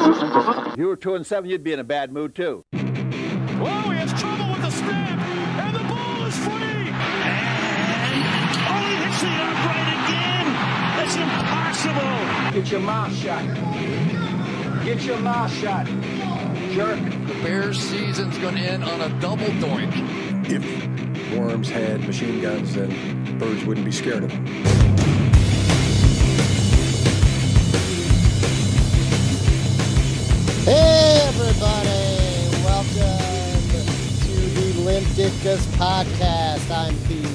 If you were 2-7, you'd be in a bad mood too. Whoa, he has trouble with the snap, and the ball is free. And he hits the upright again. That's impossible. Get your mouth shut. Get your mouth shut, jerk. The Bears' season's going to end on a double doink. If worms had machine guns, then birds wouldn't be scared of them. Hey everybody, welcome to the Limp Ditka's podcast. I'm Pete.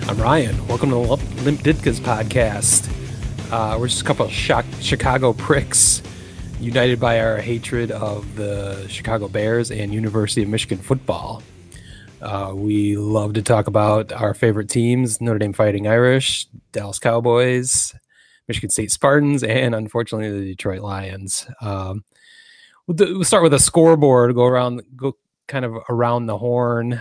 I'm Ryan. Welcome to the Limp Ditka's podcast. We're just a couple of Chicago pricks united by our hatred of the Chicago Bears and University of Michigan football. We love to talk about our favorite teams: Notre Dame Fighting Irish, Dallas Cowboys, Michigan State Spartans, and unfortunately the Detroit Lions. We'll start with a scoreboard, go kind of around the horn.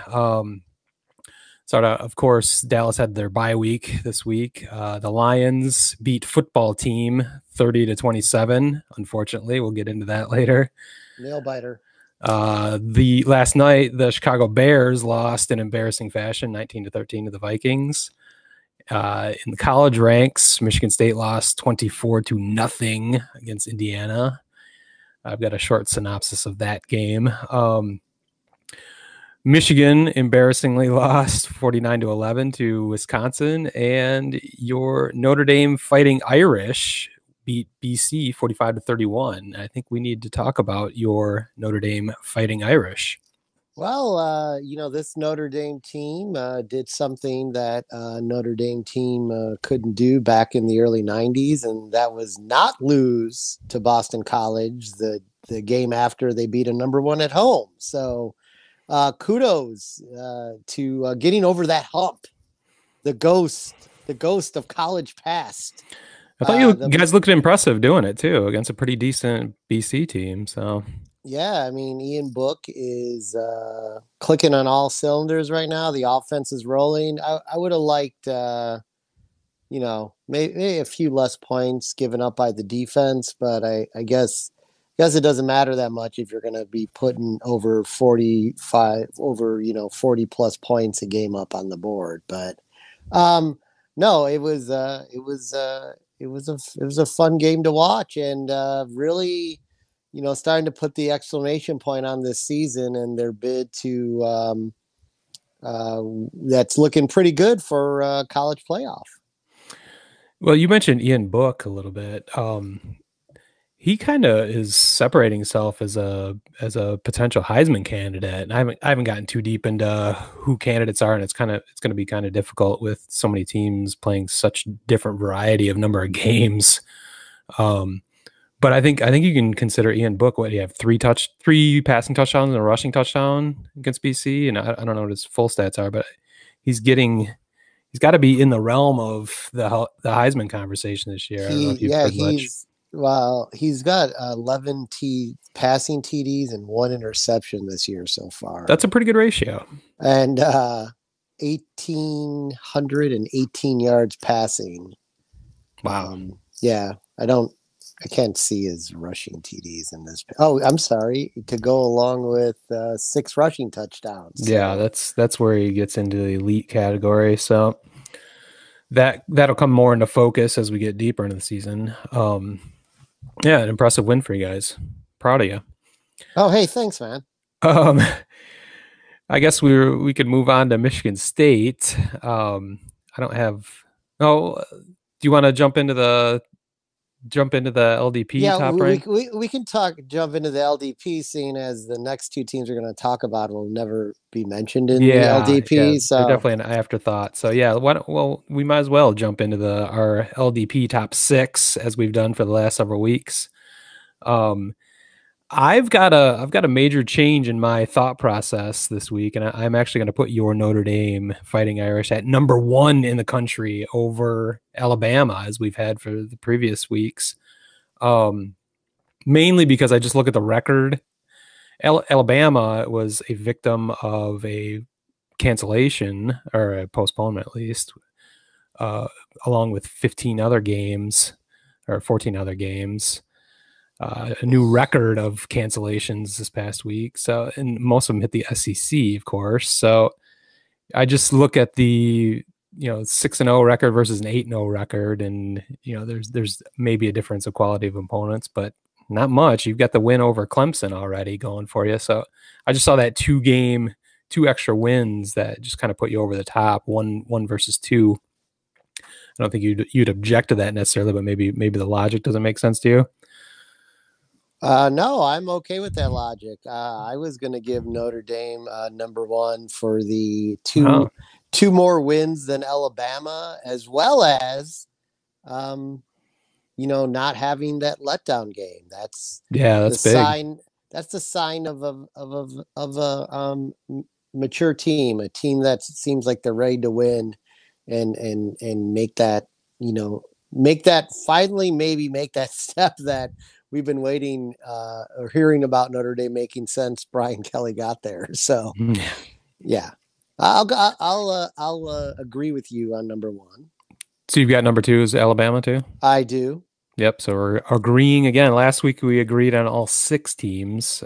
Of course, Dallas had their bye week this week. The Lions beat football team 30-27. Unfortunately, we'll get into that later. Nail biter. The last night, the Chicago Bears lost in embarrassing fashion, 19-13 to the Vikings. In the college ranks, Michigan State lost 24-0 against Indiana. I've got a short synopsis of that game. Michigan embarrassingly lost 49-11 to Wisconsin, and your Notre Dame Fighting Irish beat BC 45-31. I think we need to talk about your Notre Dame Fighting Irish. Well, this Notre Dame team did something that Notre Dame team couldn't do back in the early 90s, and that was not lose to Boston College the game after they beat a number one at home. So kudos to getting over that hump, the ghost of college past. I thought you guys looked impressive doing it too against a pretty decent BC team. So yeah, I mean, Ian Book is clicking on all cylinders right now. The offense is rolling. I would have liked, maybe a few less points given up by the defense, but I guess it doesn't matter that much if you're going to be putting over 40 plus points a game up on the board. But no, it was a fun game to watch, and really, starting to put the exclamation point on this season and their bid to that's looking pretty good for college playoff. Well, you mentioned Ian Book a little bit. He kind of is separating himself as a potential Heisman candidate. And I haven't gotten too deep into who candidates are, and it's going to be kind of difficult with so many teams playing such different variety of number of games. But I think you can consider Ian Book. What do you have? 3 passing touchdowns and a rushing touchdown against BC, and I don't know what his full stats are, but he's got to be in the realm of the Heisman conversation this year. I don't know if you've heard much. Well, he's got 11 passing TDs and 1 interception this year so far. That's a pretty good ratio. And 1,818 yards passing. Wow. Yeah, I can't see his rushing TDs in this. Oh, I'm sorry. To go along with 6 rushing touchdowns. So. Yeah, that's where he gets into the elite category. So that'll come more into focus as we get deeper into the season. Yeah, an impressive win for you guys. Proud of you. Oh, hey, thanks, man. I guess we could move on to Michigan State. I don't have. Do you want to jump into the LDP? Yeah, rank? we can jump into the LDP, seeing as the next 2 teams we're going to talk about will never be mentioned in the LDP. Yeah, so they're definitely an afterthought. So yeah, we might as well jump into our LDP top 6 as we've done for the last several weeks. I've got a major change in my thought process this week, and I'm actually going to put your Notre Dame Fighting Irish at number 1 in the country over Alabama, as we've had for the previous weeks. Mainly because I just look at the record. Alabama was a victim of a cancellation, or a postponement at least, along with 15 other games or 14 other games. a new record of cancellations this past week. So, and most of them hit the SEC, of course. So I just look at the 6-0 record versus an 8-0 record, and there's maybe a difference of quality of opponents, but not much. You've got the win over Clemson already going for you. So I just saw that two extra wins that just kind of put you over the top, one versus two. I don't think you'd object to that necessarily, but maybe the logic doesn't make sense to you. No, I'm okay with that logic. I was going to give Notre Dame number one for the two more wins than Alabama, as well as, not having that letdown game. That's big. Sign. That's the sign of a mature team, a team that seems like they're ready to win, and make that finally maybe make that step that we've been waiting or hearing about Notre Dame making since Brian Kelly got there. So, yeah, I'll agree with you on number one. So you've got number two is Alabama too? I do. Yep. So we're agreeing again. Last week we agreed on all 6 teams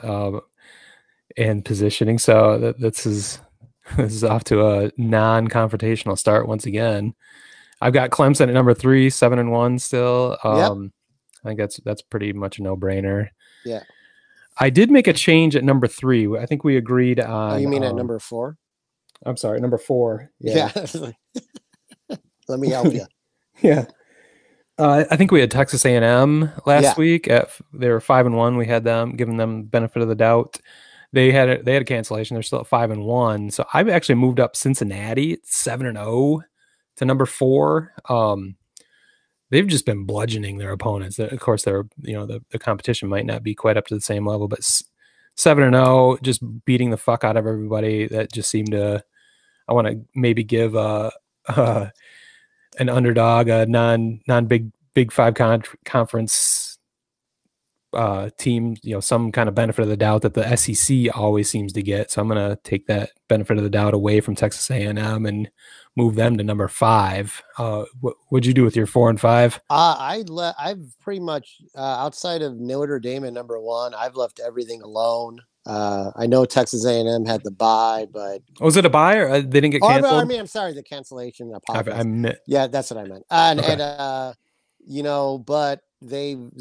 and positioning. So this is off to a non-confrontational start once again. I've got Clemson at number 3, 7-1 still. I think that's pretty much a no-brainer. Yeah. I did make a change at number 3. I think we agreed on. Oh, you mean at number 4? I'm sorry, number 4. Yeah. Let me help you. Yeah. I think we had Texas A&M last week. They were 5-1. We had them, giving them benefit of the doubt. They had a cancellation. They're still at 5-1. So I've actually moved up Cincinnati at 7-0 to number 4. They've just been bludgeoning their opponents. Of course, they're the competition might not be quite up to the same level, but 7-0, just beating the fuck out of everybody. That just seemed to. I want to maybe give an underdog, a non-big 5 conference team, some kind of benefit of the doubt that the SEC always seems to get. So I'm going to take that benefit of the doubt away from Texas A&M and move them to number 5. What'd you do with your 4 and 5? I've pretty much outside of Notre Dame at number 1, I've left everything alone. I know Texas A&M had the bye, but was it a bye or they didn't get canceled? I'm sorry, the cancellation. Yeah, that's what I meant. And but they've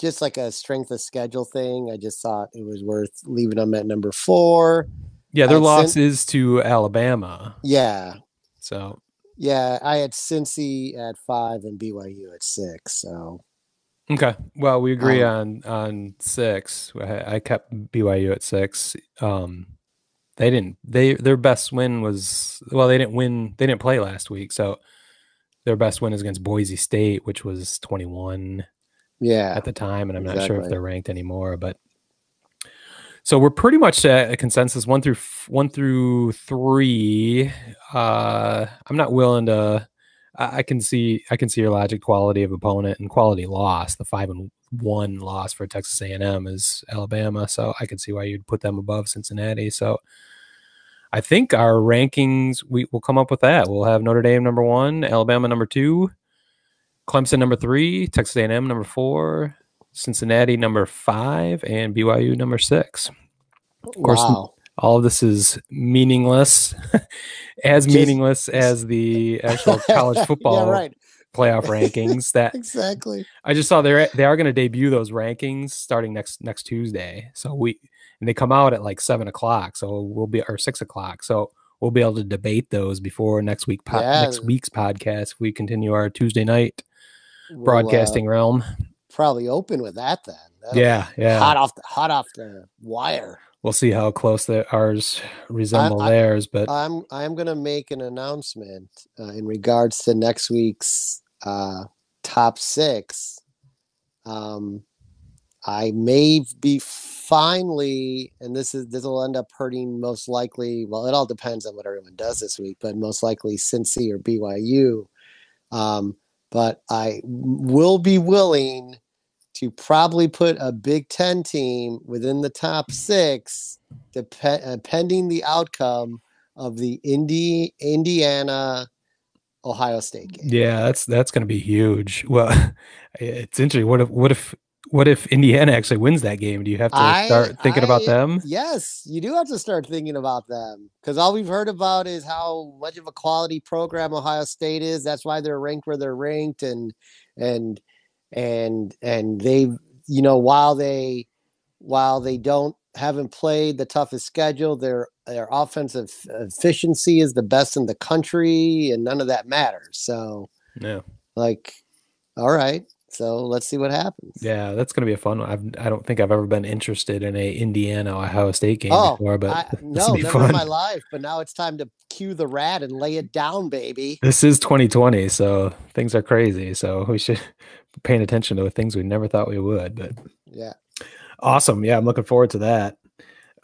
just like a strength of schedule thing. I just thought it was worth leaving them at number 4. Yeah, their loss is to Alabama. Yeah. So. Yeah, I had Cincy at 5 and BYU at 6. So. Okay. Well, we agree on 6. I kept BYU at 6. Their best win was, they didn't win. They didn't play last week. So their best win is against Boise State, which was 21 at the time. And I'm not sure if they're ranked anymore, but so we're pretty much at a consensus 1 through 3. I'm not willing to, I can see your logic, quality of opponent and quality loss. The 5-1 loss for Texas A&M is Alabama, so I can see why you'd put them above Cincinnati. So I think our rankings, we will come up with that. We'll have Notre Dame number 1, Alabama number 2, Clemson number 3, Texas A&M number 4, Cincinnati number 5, and BYU number 6. Of course, all of this is meaningless, meaningless as the actual college football playoff rankings. That exactly. I just saw they are going to debut those rankings starting next Tuesday. So they come out at like 7:00. So we'll be or 6:00. So we'll be able to debate those before next week's podcast. If we continue our Tuesday night broadcasting realm. Probably open with that then. Yeah. Hot off the wire. We'll see how close ours resemble theirs, but I'm going to make an announcement in regards to next week's top 6. I may be finally, and this will end up hurting most likely. Well, it all depends on what everyone does this week, but most likely Cincy or BYU. But I will be willing to probably put a Big Ten team within the top 6, pending the outcome of the Indiana Ohio State game. Yeah, that's going to be huge. Well, it's interesting. What if What if Indiana actually wins that game? Do you have to start thinking about them? Yes, you do have to start thinking about them because all we've heard about is how much of a quality program Ohio State is. That's why they're ranked where they're ranked, and they, while they don't haven't played the toughest schedule, their offensive efficiency is the best in the country, and none of that matters. So, Yeah, like, all right. So let's see what happens. Yeah, that's going to be a fun one. I don't think I've ever been interested in a Indiana Ohio State game before, but no, never in my life. But now it's time to cue the rat and lay it down, baby. This is 2020, so things are crazy. So we should be paying attention to things we never thought we would. But yeah, awesome. Yeah, I'm looking forward to that.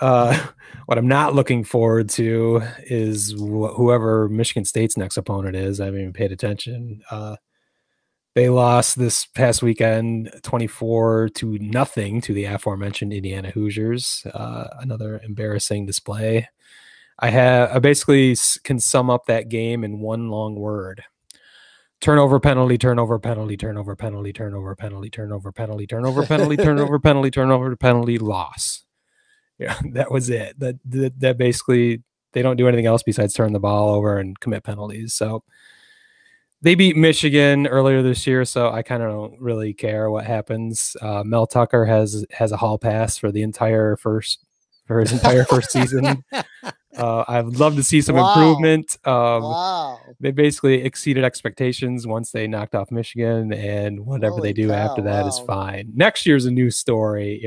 What I'm not looking forward to is whoever Michigan State's next opponent is. I haven't even paid attention. They lost this past weekend 24-0 to the aforementioned Indiana Hoosiers. Another embarrassing display. I basically can sum up that game in one long word: turnover, penalty, turnover, penalty, turnover, penalty, turnover, penalty, turnover, penalty, turnover, penalty, turnover, penalty, turnover, penalty, loss. Yeah, that was it. That basically, they don't do anything else besides turn the ball over and commit penalties. So they beat Michigan earlier this year, so I kind of don't really care what happens. Mel Tucker has a hall pass for his entire first season. I'd love to see some improvement. They basically exceeded expectations once they knocked off Michigan, and whatever they do after that is fine. Next year's a new story.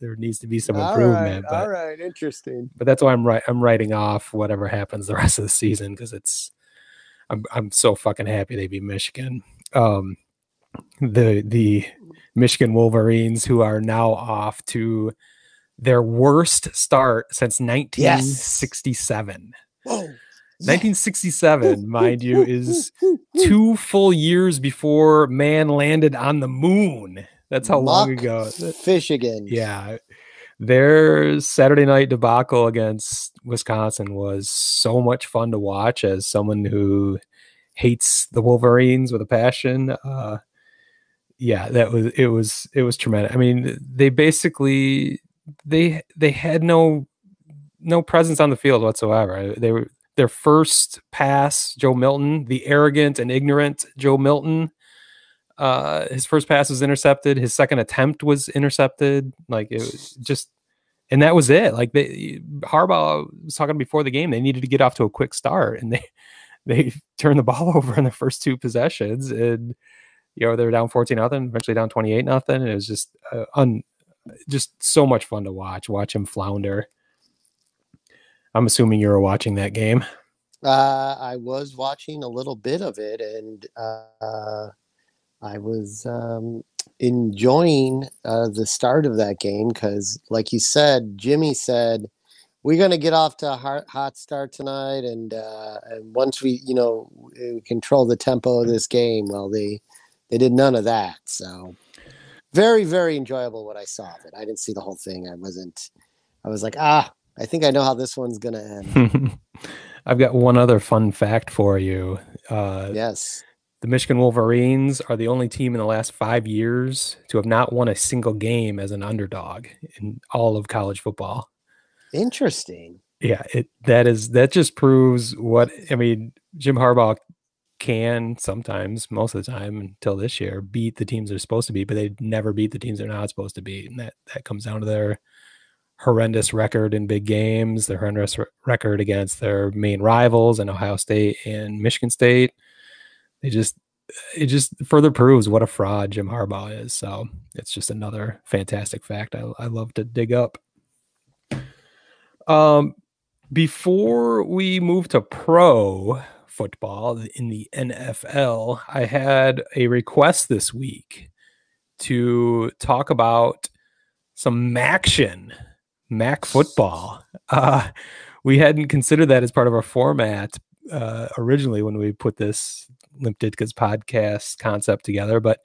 There needs to be some improvement. All right, interesting. But that's why I'm writing off whatever happens the rest of the season, because I'm so fucking happy they beat Michigan. The Michigan Wolverines, who are now off to their worst start since 1967. Whoa. 1967, mind you, is 2 full years before man landed on the moon. That's how long ago. Fishigan. Yeah. Their Saturday night debacle against Wisconsin was so much fun to watch as someone who hates the Wolverines with a passion. It was tremendous. I mean, they basically they had no presence on the field whatsoever. They were their first pass, Joe Milton, the arrogant and ignorant Joe Milton. His first pass was intercepted. His second attempt was intercepted. Like, it was just, and that was it. Like, Harbaugh was talking before the game, they needed to get off to a quick start, and they turned the ball over in the first 2 possessions, and they were down 14-0, eventually down 28-0, and it was just just so much fun to watch him flounder. I'm assuming you were watching that game. I was watching a little bit of it, and I was enjoying the start of that game because, like you said, Jimmy said, we're going to get off to a hot start tonight, and once we control the tempo of this game, well, they did none of that. So very, very enjoyable what I saw of it. I didn't see the whole thing. I was like, I think I know how this one's going to end. I've got one other fun fact for you. Yes. The Michigan Wolverines are the only team in the last 5 years to have not won a single game as an underdog in all of college football. Interesting. Yeah, that just proves what, I mean, Jim Harbaugh can sometimes, most of the time until this year, beat the teams they're supposed to beat, but they never beat the teams they're not supposed to beat. And that comes down to their horrendous record in big games, their horrendous record against their main rivals in Ohio State and Michigan State. It just further proves what a fraud Jim Harbaugh is. So it's just another fantastic fact I love to dig up. Before we move to pro football in the NFL, I had a request this week to talk about some MACtion, Mac football. We hadn't considered that as part of our format originally when we put this Limp Ditka's podcast concept together, but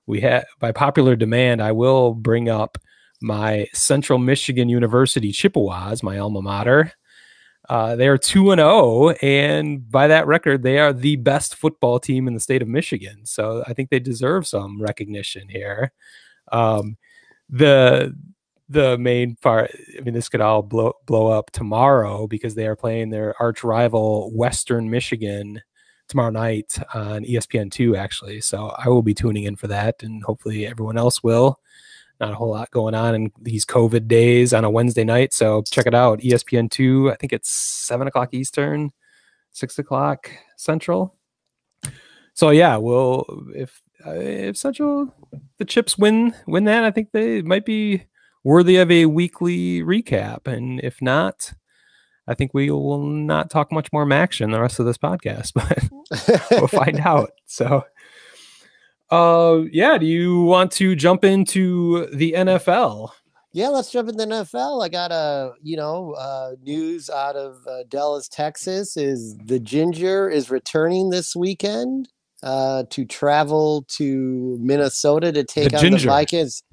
we had, by popular demand, I will bring up my Central Michigan University Chippewas, my alma mater. They are 2-0, and by that record, they are the best football team in the state of Michigan. So I think they deserve some recognition here. Um, the main part, I mean, this could all blow up tomorrow because they are playing their arch rival Western Michigan tomorrow night on ESPN2, actually. So I will be tuning in for that, and hopefully everyone else will. Not a whole lot going on in these COVID days on a Wednesday night, so check it out. ESPN2, I think it's 7 o'clock Eastern, 6 o'clock Central. So yeah, well, if Central, the Chips win that, I think they might be worthy of a weekly recap. And if not, I think we will not talk much more MACtion the rest of this podcast, but we'll find out. So, yeah, do you want to jump into the NFL? Yeah, let's jump into the NFL. I got news out of Dallas, Texas. Is the Ginger is returning this weekend to travel to Minnesota to take on the Vikings.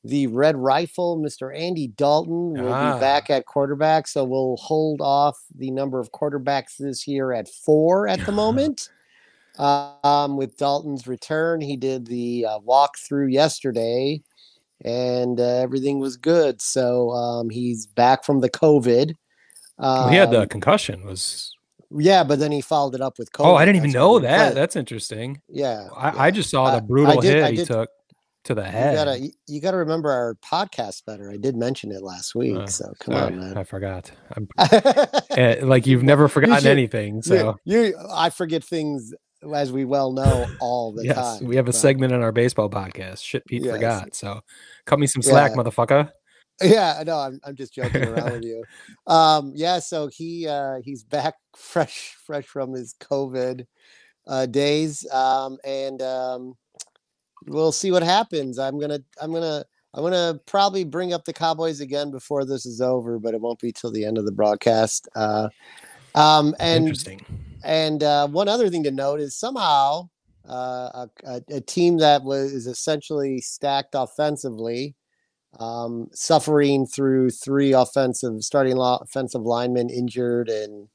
The Red Rifle, Mr. Andy Dalton, will be back at quarterback. So we'll hold off the number of quarterbacks this year at 4 at the moment. With Dalton's return, he did the walkthrough yesterday, and everything was good. So he's back from the COVID. He had the concussion. Yeah, but then he followed it up with COVID. Oh, I didn't even know that. That's interesting. Yeah, I just saw the brutal hit he took to the head. You gotta remember our podcast better. I did mention it last week, so come on, man. I forgot. Like you've never forgotten anything. So I forget things, as we well know, all the time. We have a segment in our baseball podcast. Shit, Pete forgot. So cut me some slack, motherfucker. Yeah, no, I'm just joking around with you. So he's back fresh from his COVID days, and we'll see what happens. I'm gonna probably bring up the Cowboys again before this is over, but it won't be till the end of the broadcast. Interesting. And one other thing to note is somehow a team that is essentially stacked offensively, suffering through 3 starting offensive linemen injured and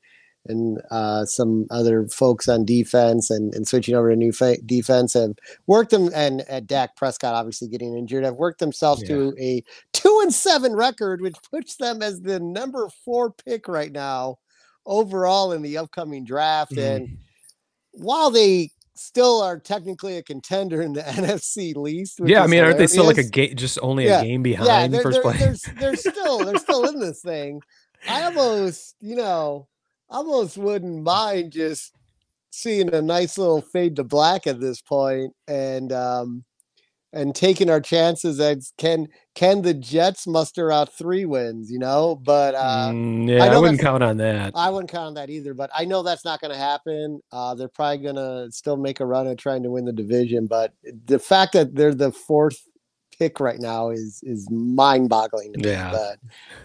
some other folks on defense and switching over to new defense have worked them, and Dak Prescott obviously getting injured, have worked themselves to a 2-7 record, which puts them as the number 4 pick right now overall in the upcoming draft. And while they still are technically a contender in the NFC least, I mean, aren't they still like a game, just only a game behind first place? They're still in this thing. I almost wouldn't mind just seeing a nice little fade to black at this point, and taking our chances as can the Jets muster out 3 wins, but I wouldn't count on that. I wouldn't count on that either, but I know that's not going to happen. They're probably going to still make a run at trying to win the division, but the fact that they're the 4th pick right now is mind-boggling to me.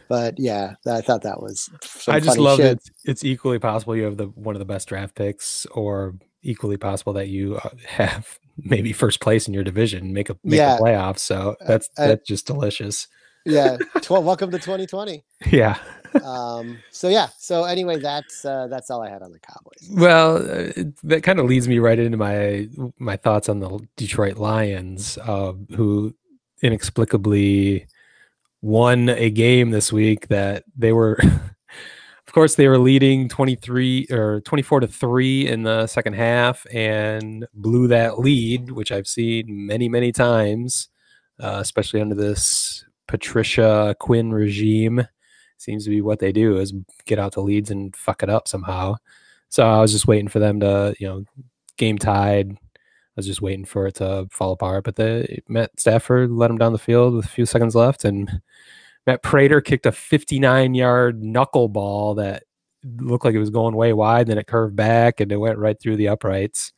But I thought that was I just love it. It's equally possible you have one of the best draft picks, or equally possible that you have maybe first place in your division, make the playoffs. So that's just delicious. Welcome to 2020. So anyway, that's all I had on the Cowboys. Well, that kind of leads me right into my thoughts on the Detroit Lions, who inexplicably won a game this week that they were of course they were leading 24-3 in the second half and blew that lead, which I've seen many times, especially under this Patricia Quinn regime. Seems to be what they do, is get out the leads and fuck it up somehow. So I was just waiting for them to, game tied. I was just waiting for it to fall apart, but Matt Stafford let him down the field with a few seconds left, and Matt Prater kicked a 59-yard knuckleball that looked like it was going way wide, then it curved back, and it went right through the uprights.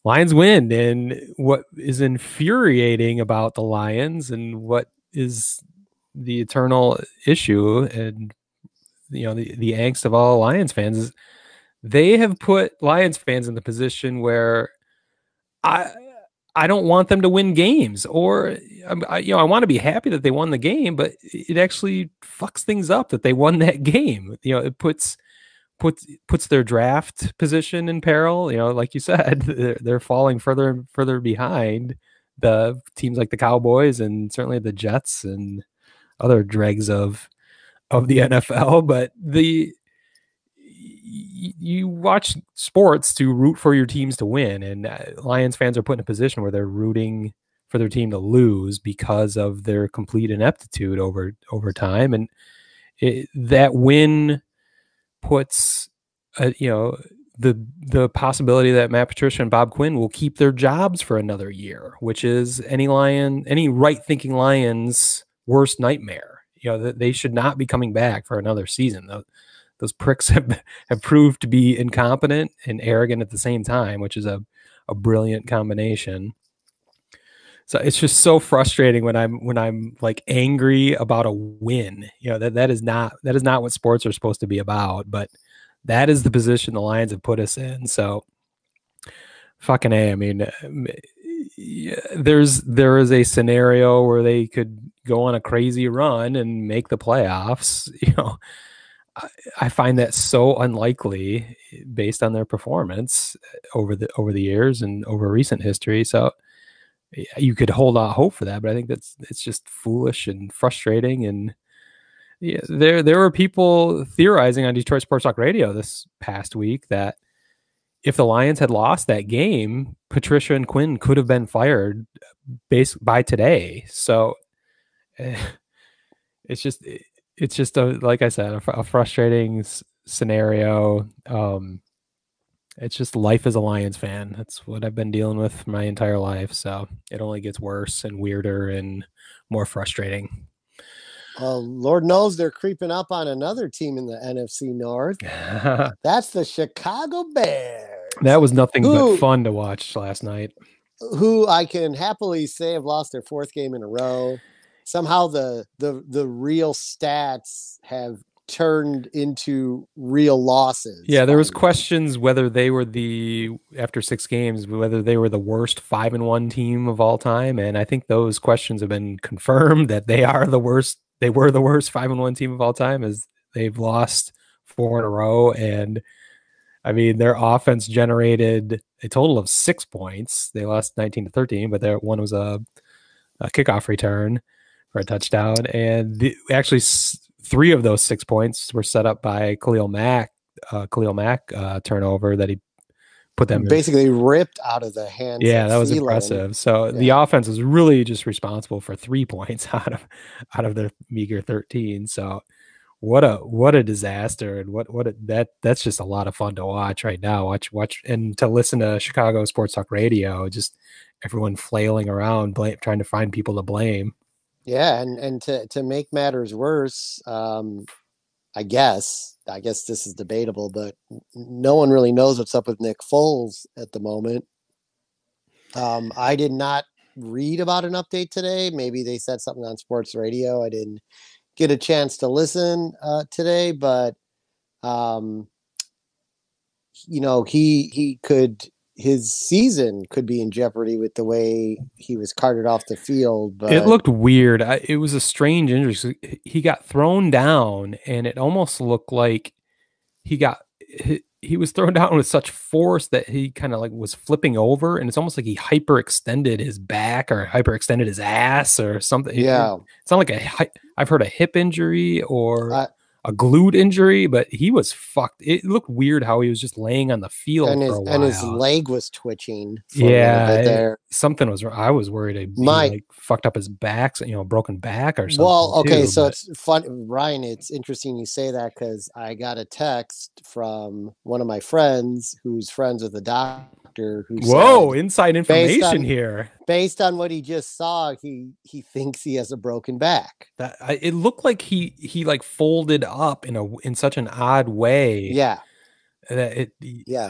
Lions win, and what is infuriating about the Lions and what is the eternal issue and the angst of all Lions fans is they have put Lions fans in the position where I don't want them to win games, or I want to be happy that they won the game, but it actually fucks things up that they won that game. It puts their draft position in peril. Like you said, they're falling further and further behind the teams like the Cowboys and certainly the Jets and other dregs of the NFL. But you watch sports to root for your teams to win, and Lions fans are put in a position where they're rooting for their team to lose because of their complete ineptitude over time. And that win puts, the possibility that Matt Patricia and Bob Quinn will keep their jobs for another year, which is any right-thinking Lions' worst nightmare. That they should not be coming back for another season. Those pricks have proved to be incompetent and arrogant at the same time, which is a brilliant combination. So it's just so frustrating when I'm like angry about a win. That is not what sports are supposed to be about, but that is the position the Lions have put us in. So fucking A. I mean, there is a scenario where they could go on a crazy run and make the playoffs. I find that so unlikely based on their performance over the years and over recent history. So you could hold out hope for that, but I think it's just foolish and frustrating. And yeah, there were people theorizing on Detroit Sports Talk Radio this past week that if the Lions had lost that game, Patricia and Quinn could have been fired by today. So it's just like I said, a frustrating scenario. It's just life as a Lions fan. That's what I've been dealing with my entire life. So it only gets worse and weirder and more frustrating. Lord knows they're creeping up on another team in the NFC North. That's the Chicago Bears. That was nothing but fun to watch last night. Who I can happily say have lost their fourth game in a row. Somehow the real stats have turned into real losses. Yeah, there was questions whether they were after 6 games, whether they were the worst 5-1 team of all time. And I think those questions have been confirmed that they are the worst. They were the worst 5-1 team of all time, as they've lost 4 in a row. And I mean, their offense generated a total of 6 points. They lost 19-13, but their one was a kickoff return for a touchdown. And actually 3 of those 6 points were set up by Khalil Mack turnover that he put them basically ripped out of the hands. Yeah, that was impressive. So the offense was really just responsible for 3 points out of their meager 13. So what a disaster, and that's just a lot of fun to watch right now. Watch and to listen to Chicago Sports Talk Radio, just everyone flailing around trying to find people to blame. Yeah, and to make matters worse, I guess this is debatable, but no one really knows what's up with Nick Foles at the moment. I did not read about an update today. Maybe they said something on sports radio. I didn't get a chance to listen today, but his season could be in jeopardy with the way he was carted off the field. But it looked weird. It was a strange injury. He got thrown down, and it almost looked like he was thrown down with such force that he kind of like was flipping over, and it's almost like he hyperextended his back or hyperextended his ass or something. Yeah, it's not like I've heard a hip injury or a glute injury, but he was fucked. It looked weird how he was just laying on the field for a while. And his leg was twitching. Yeah, something was. I was worried he like fucked up his back, broken back or something. Well, okay, so it's fun, Ryan. It's interesting you say that because I got a text from one of my friends who's friends with a doctor who said, inside information here. Based on what he just saw, he thinks he has a broken back. It looked like he like folded up in such an odd way. Yeah. I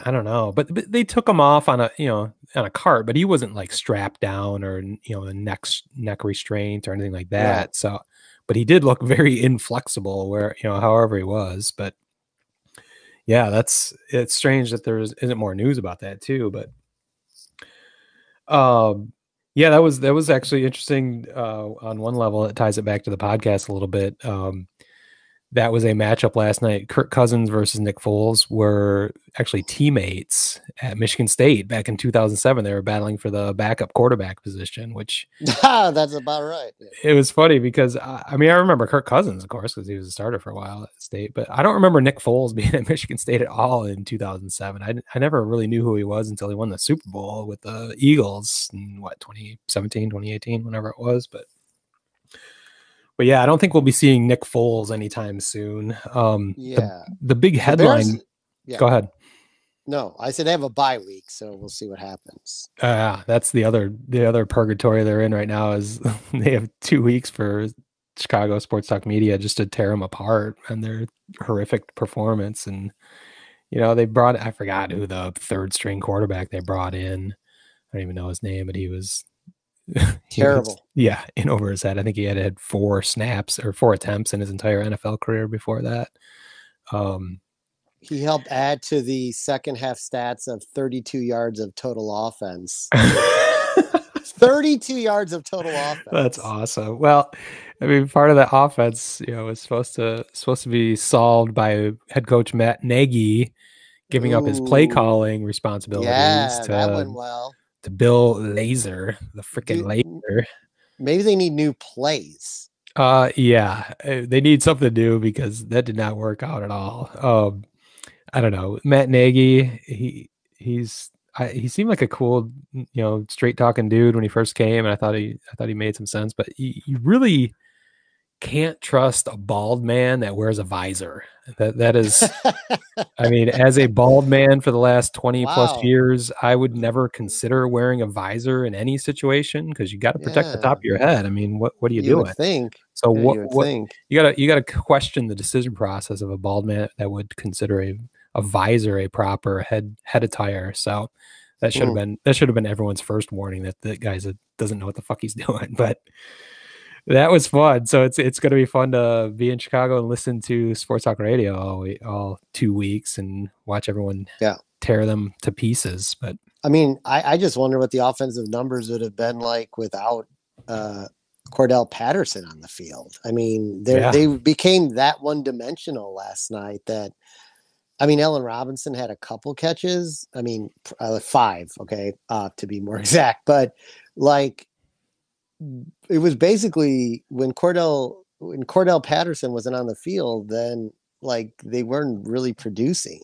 don't know, but they took him off on a cart, but he wasn't like strapped down or a neck restraint or anything like that. Right. So, but he did look very inflexible where however he was. But yeah, it's strange that there isn't more news about that too. But yeah, that was actually interesting on one level. It ties it back to the podcast a little bit. that was a matchup last night. Kirk Cousins versus Nick Foles were actually teammates at Michigan State back in 2007. They were battling for the backup quarterback position, which That's about right. Yeah. it was funny because I remember Kirk Cousins, of course, because he was a starter for a while at State, but I don't remember Nick Foles being at Michigan State at all in 2007. I never really knew who he was until he won the Super Bowl with the Eagles in 2017, 2018, whenever it was. But yeah, I don't think we'll be seeing Nick Foles anytime soon. The big headline. Go ahead. No, I said they have a bye week, so we'll see what happens. That's the other purgatory they're in right now is they have 2 weeks for Chicago Sports Talk Media just to tear them apart and their horrific performance. And they I forgot who the third string quarterback they brought in. I don't even know his name, but he was terrible. In over his head. I think he had 4 attempts in his entire NFL career before that. He helped add to the second half stats of 32 yards of total offense. 32 yards of total offense. That's awesome. Well, part of that offense, was supposed to be solved by head coach Matt Nagy giving up his play calling responsibilities. Yeah, that went well. To Bill Lazor, the freaking Lazor. Maybe they need new plays. Yeah, they need something new because that did not work out at all. I don't know. Matt Nagy, he seemed like a cool, straight talking dude when he first came, and I thought he made some sense, but you really can't trust a bald man that wears a visor. That is, as a bald man for the last 20 plus years, I would never consider wearing a visor in any situation because you got to protect the top of your head. What are you doing? Would think. So you gotta question the decision process of a bald man that would consider a visor a proper head attire. So that should have been everyone's first warning that the guy doesn't know what the fuck he's doing. But that was fun. So it's going to be fun to be in Chicago and listen to Sports Talk Radio all 2 weeks and watch everyone tear them to pieces. But I just wonder what the offensive numbers would have been like without Cordell Patterson on the field. They became that one-dimensional last night that Allen Robinson had a couple catches. 5, okay, to be more exact. But it was basically when Cordell Patterson wasn't on the field, then they weren't really producing.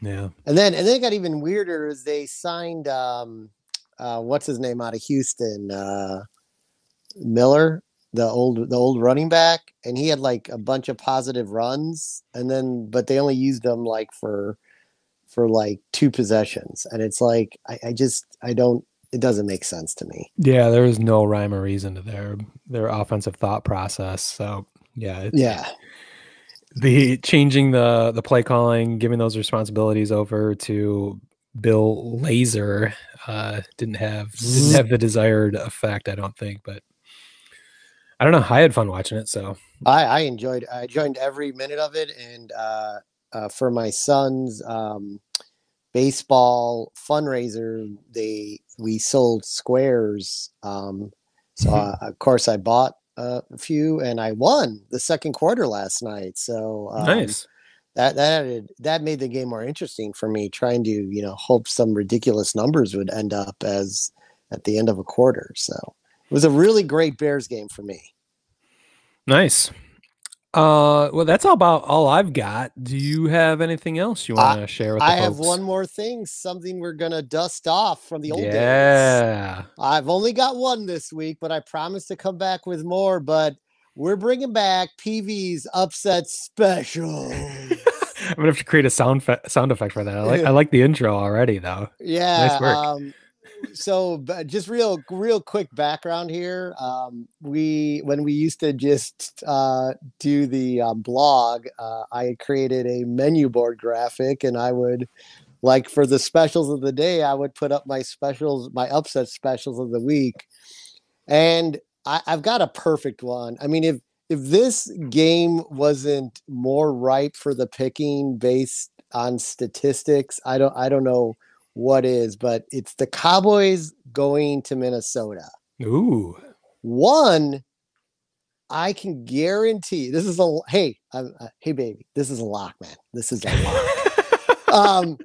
Yeah. And then it got even weirder as they signed what's his name out of Houston, Miller, the old running back, and he had a bunch of positive runs, but they only used them for 2 possessions, and it's it doesn't make sense to me. Yeah, there is no rhyme or reason to their offensive thought process. So the changing the play calling, giving those responsibilities over to Bill Lazor didn't have the desired effect, I don't think, but I don't know. I had fun watching it, so I joined every minute of it, and for my son's baseball fundraiser, we sold squares. So of course I bought a few, and I won the second quarter last night. So nice. That made the game more interesting for me, trying to hope some ridiculous numbers would end up as at the end of a quarter. So it was a really great Bears game for me. Nice. Well, that's about all I've got. Do you have anything else you want to share with the folks? I have one more thing, something we're going to dust off from the old days. Yeah. I've only got one this week, but I promise to come back with more. But we're bringing back PV's Upset Special. I'm going to have to create a sound effect for that. I like the intro already, though. Yeah. Nice work. So just real quick background here. When we used to just do the blog, I created a menu board graphic, and I would, for the specials of the day, I would put up my upset specials of the week. And I've got a perfect one. If this game wasn't more ripe for the picking based on statistics, I don't know what is, but it's the Cowboys going to Minnesota. Ooh. One, I can guarantee this is hey baby, this is a lock, man. This is a lock.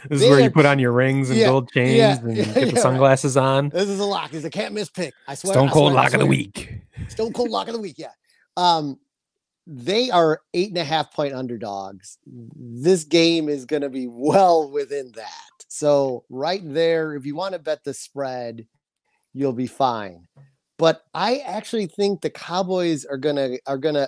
This is where you put on your rings and gold chains and get the sunglasses on. This is a lock. This is a can't miss pick. I swear. Stone cold lock of the week. Stone cold lock of the week. Yeah. They are 8.5-point underdogs. This game is going to be well within that. So right there, if you want to bet the spread, you'll be fine. But I actually think the Cowboys are gonna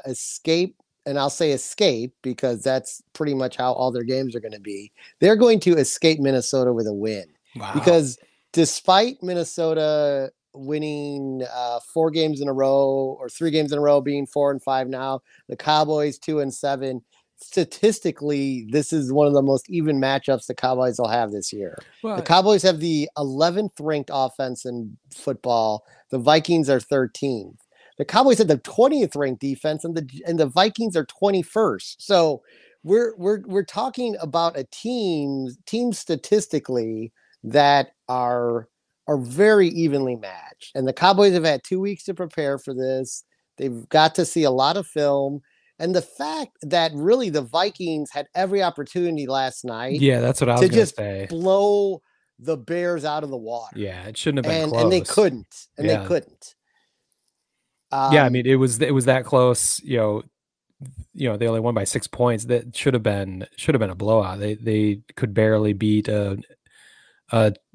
escape, and I'll say escape because that's pretty much how all their games are going to be. They're going to escape Minnesota with a win. Wow. Because despite Minnesota winning 4 games in a row or 3 games in a row, being 4-5 now, the Cowboys 2-7. Statistically, this is one of the most even matchups the Cowboys will have this year. Well, the Cowboys have the 11th ranked offense in football. The Vikings are 13th. The Cowboys have the 20th ranked defense, and the Vikings are 21st. So we're talking about a team statistically that are very evenly matched. And the Cowboys have had 2 weeks to prepare for this. They've got to see a lot of film. And the fact that really the Vikings had every opportunity last night. Yeah, that's what I was going to say. Blow the Bears out of the water. Yeah, it shouldn't have been close. And they couldn't. They couldn't. I mean, it was that close. They only won by 6 points. That should have been a blowout. They could barely beat a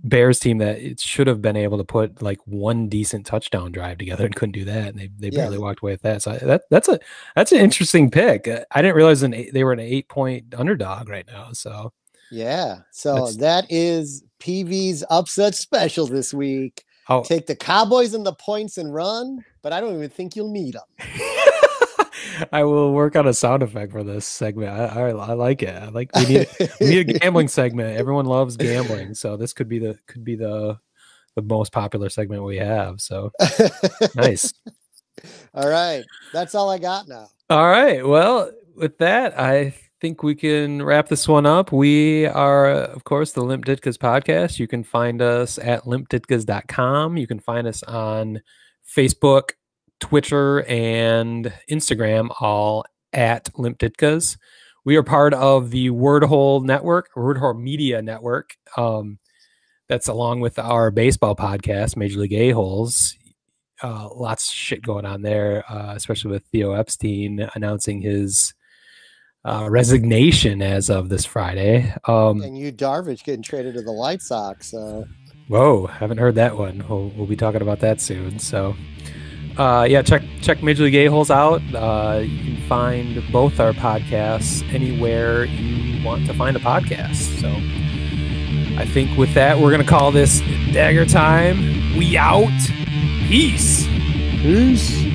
Bears team that it should have been able to put like one decent touchdown drive together and couldn't do that. And they barely walked away with that. So that's an interesting pick. I didn't realize they were an 8-point underdog right now. So yeah. So that is PV's upset special this week. Take the Cowboys and the points and run, but I don't even think you'll need them. I will work on a sound effect for this segment. I like it. I like we need a gambling segment. Everyone loves gambling, so this could be the most popular segment we have. So nice. All right, that's all I got now. All right. Well, with that, I think we can wrap this one up. We are, of course, the Limp Ditkas podcast. You can find us at limpditkas.com. You can find us on Facebook, Twitter, and Instagram, all at Limp Ditkas. We are part of the Wordhole Media Network. That's along with our baseball podcast, Major League A-Holes. Lots of shit going on there, especially with Theo Epstein announcing his resignation as of this Friday. And Yu Darvish getting traded to the White Sox. Whoa, haven't heard that one. We'll be talking about that soon. So check Major League A-Holes out. You can find both our podcasts anywhere you want to find a podcast. So I think with that, we're going to call this Dagger Time. We out. Peace. Peace.